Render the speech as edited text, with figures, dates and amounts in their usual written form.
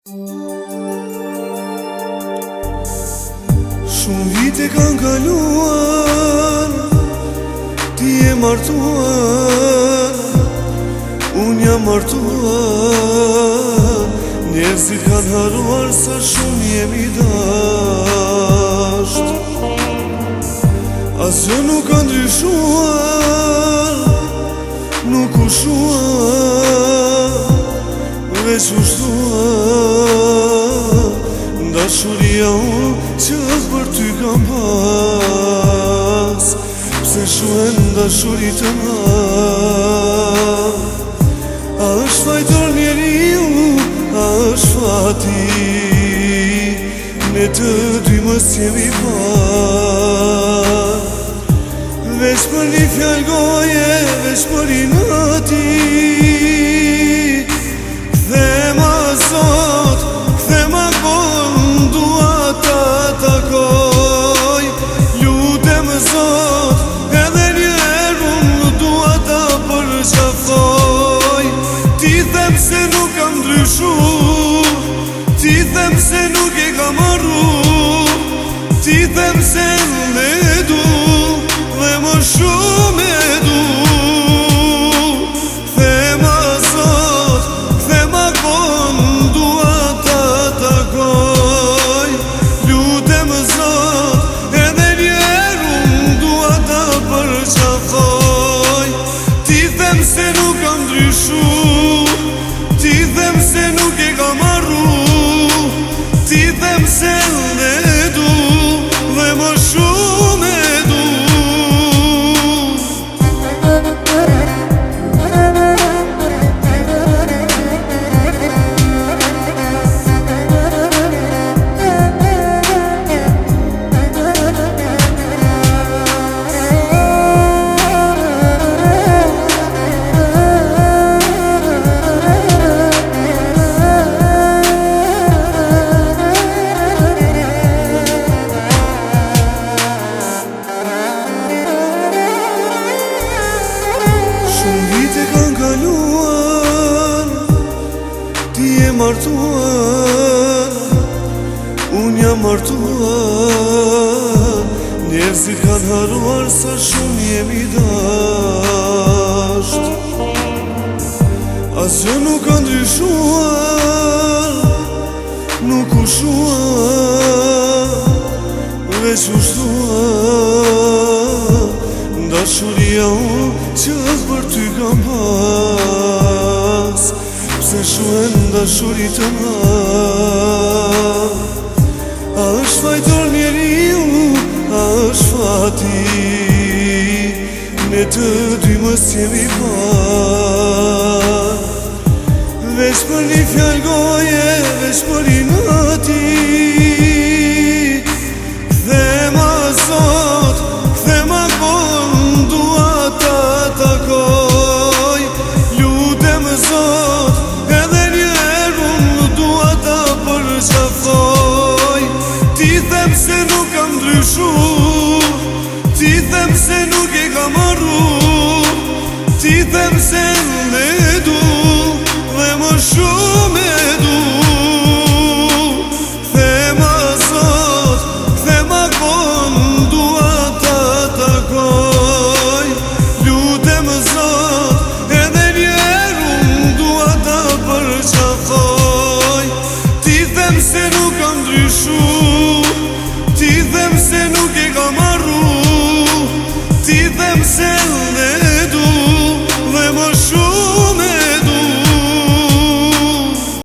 Shumë vite kanë kaluar, ti e martuar, unë jam martuar. Njerëzit kanë haruar sa shumë jemi dasht. Asgjë nuk ka ndryshuar, nuk u shuar, veç u shtuar. Dashuria unë që për ty kam pas, pse shuen dashurit të nga? A është fajtor njeriu, a është fati, ne të dy mës jemi par. Veç për një fjallë goje, veç për i nati, thema Zot, thema kon, dua ta takoj. Lutem Zot, edhe njerë unë dua ta përqafoj. Ti them se nuk kam ndryshu, ti them se nuk e kam arru, ti them se në du, dhe më shumë e du. Thema Zot, thema kon, dua ta takoj. Lutem Zot, edhe njerë unë dua ta përqafoj. Ti them se nuk kam ndryshu, ti them se nuk e kam arru, ti them se në du, dhe më shumë e du. Ti e martuar, unë jam martuar. Njerëzit kanë haruar sa shumë jemi dasht. Asgjë nuk ka ndryshuar, nuk u shuar, veç u shtuar. Dashuria unë që për ty kam pas, pse shuen dashurit të nga? A është fajtor njeriu, a është fati, ne të dy mës jemi par. Veç për një fjallë goje, veç për i nati, thema Zot, thema kon, dua ta takoj. Lutem Zot, edhe njerë unë dua ta përqafoj. Ti them se nuk kam ndryshu, ti them se nuk e kam arru, ti them se në du, dhe më shumë e du. Thema Zot, thema kon, dua ta takoj. Lutem Zot, edhe njerë unë dua ta përqafoj. Ti them se nuk kam ndryshu, ti them se nuk e kam arru, ti them se